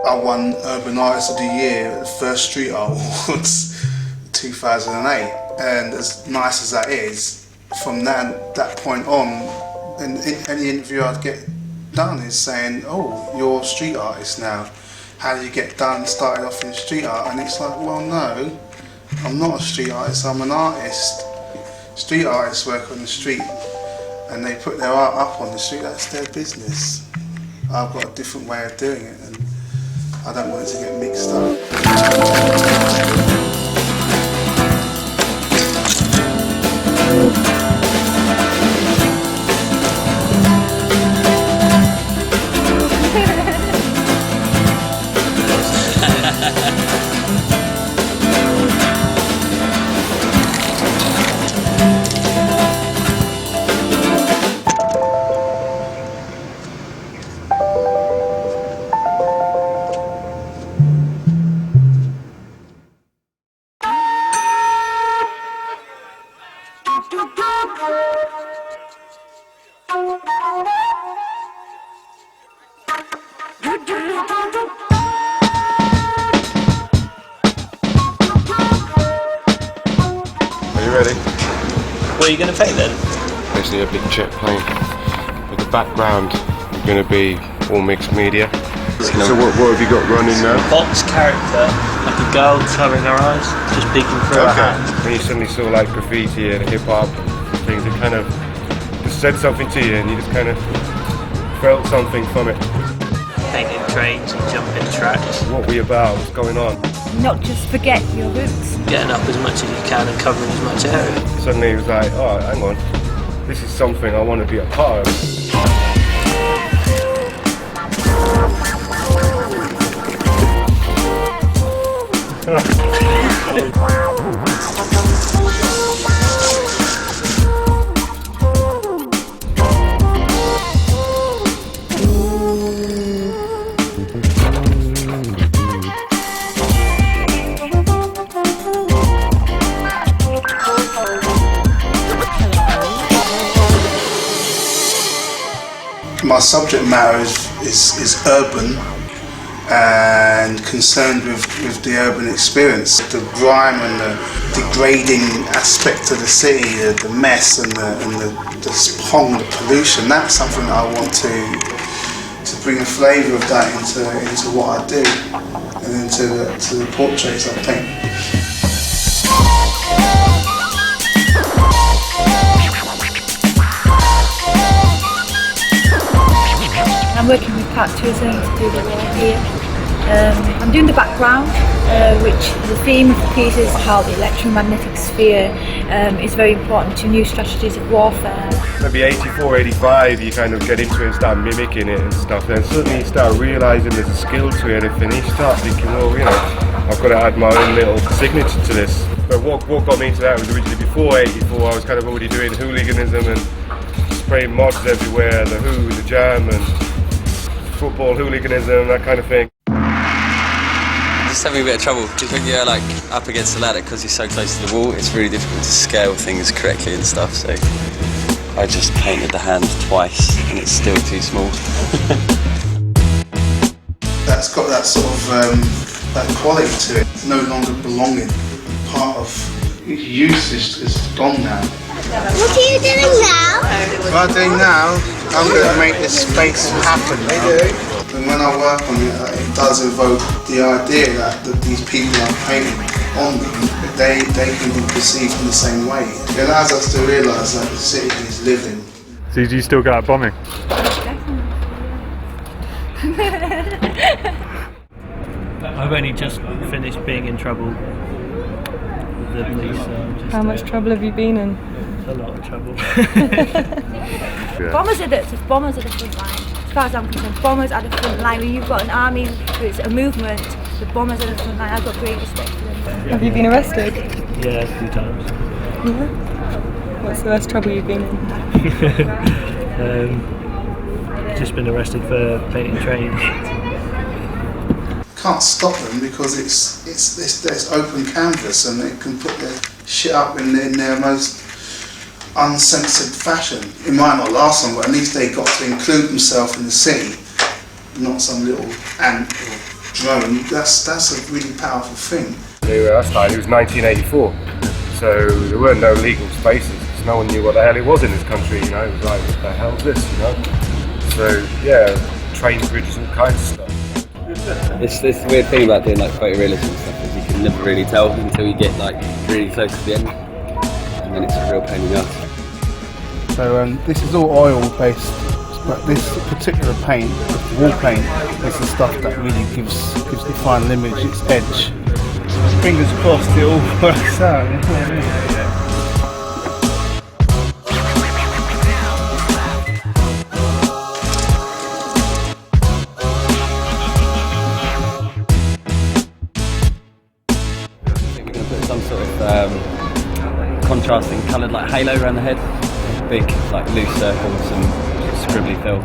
I won Urban Artist of the Year at the first Street Art Awards 2008, and as nice as that is, from that point on, and any interview I'd get done is saying, oh, you're a street artist now, how did you get done, started off in street art? And it's like, well, no, I'm not a street artist, I'm an artist. Street artists work on the street and they put their art up on the street, that's their business. I've got a different way of doing it and I don't want it to get mixed up. Ready? What are you going to paint then? Basically a big jet plane. With the background, we're going to be all mixed media. So what have you got running now? Box character, like a girl covering her eyes, just peeking through her hands. When you suddenly saw like graffiti and hip hop things, it kind of just said something to you and you just kind of felt something from it. Painting trains and jumping tracks. What we about, what's going on? Not just forget your roots. Getting up as much as you can and covering as much area. Suddenly it was like, oh, hang on, this is something I want to be a part of. My subject matter is urban and concerned with the urban experience. The grime and the degrading aspect of the city, the mess and the pong, the pollution, that's something that I want to bring a flavour of that into what I do and into the portraits I paint. I'm working with Park Tourism to do the wall here. I'm doing the background, which the theme of the piece is how the electromagnetic sphere is very important to new strategies of warfare. Maybe 84, 85, you kind of get into it and start mimicking it and stuff, then suddenly you start realising there's a skill to it, and then you start thinking, well, you know, I've got to add my own little signature to this. But what got me into that was originally before 84, I was kind of already doing hooliganism and spraying mods everywhere, the Who, the Jam, and football hooliganism, that kind of thing. Just having a bit of trouble because when you're like up against the ladder, because you're so close to the wall, it's really difficult to scale things correctly and stuff. So I just painted the hand twice and it's still too small. That's got that sort of that quality to it. It's no longer belonging. Part of use is gone now. What are you doing now? What I'm doing now, I'm going to make this space happen. And when I work on it, it does evoke the idea that these people I'm painting on them, they can be perceived in the same way. It allows us to realise that the city is living. So do you still go out bombing? I've only just finished being in trouble with the police. How much trouble have you been in? A lot of trouble. Yeah. Bombers are the front line. As far as I'm concerned, bombers are the front line. When you've got an army, it's a movement, the bombers are the front line. I've got great respect for them. Have you been arrested? Yeah, a few times. Yeah. What's the worst trouble you've been in? Just been arrested for painting trains. Can't stop them because it's open canvas and they can put their shit up in their most uncensored fashion. It might not last long, but at least they got to include themselves in the city, not some little ant or drone. That's a really powerful thing. I started, it was 1984, so there weren't no legal spaces. No one knew what the hell it was in this country, you know. It was like, what the hell's this, you know? So yeah, train bridges, all kinds of stuff. It's this weird thing about doing like photorealism and stuff is you can never really tell until you get like really close to the end, and then it's a real pain in the ass. So this is all oil based, but this particular paint, wall paint, is the stuff that really gives the final image its edge. Fingers crossed it all works out. Some sort of contrasting coloured like halo around the head, big like loose circles and scribbly fill.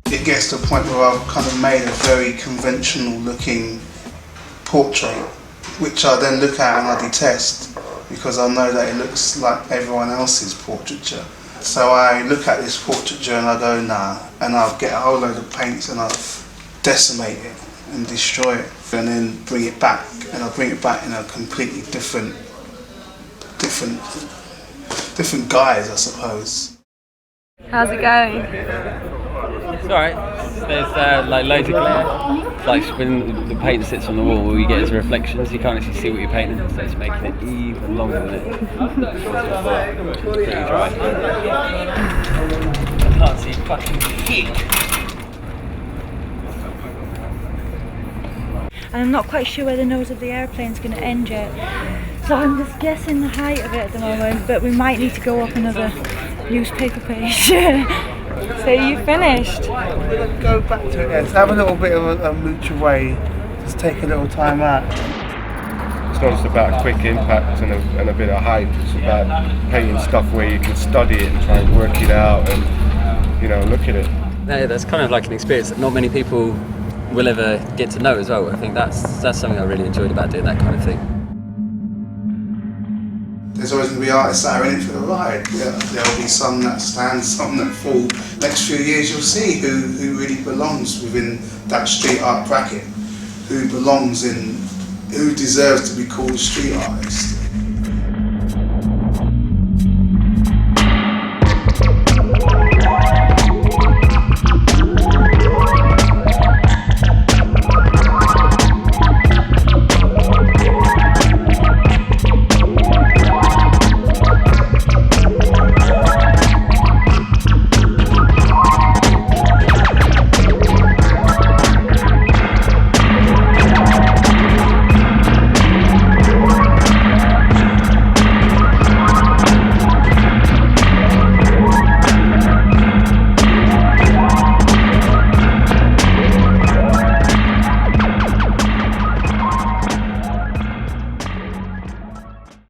It gets to a point where I've kind of made a very conventional looking portrait, which I then look at and I detest because I know that it looks like everyone else's portraiture. So I look at this portraiture and I go, nah, and I'll get a whole load of paints and I'll decimate it and destroy it and then bring it back, and I'll bring it back in a completely different guise, I suppose. How's it going? It's alright. There's like loads of glare. Like when the paint sits on the wall, all you get is reflections. You can't actually see what you're painting, so it's making it even longer than it was before. It's pretty dry. I can't see fucking shit. And I'm not quite sure where the nose of the airplane's going to end yet. So I'm just guessing the height of it at the moment, but we might need to go up another newspaper page. So you finished? Go back to it again. Let's have a little bit of a mooch away. Just take a little time out. It's not just about a quick impact and a bit of hype. It's about painting stuff where you can study it and try and work it out and, you know, look at it. Yeah, that's kind of like an experience that not many people will ever get to know as well. I think that's something I really enjoyed about doing that kind of thing. There's always going to be artists that are in it for the ride. There'll be some that stand, some that fall. Next few years you'll see who really belongs within that street art bracket, who belongs in, who deserves to be called a street artist.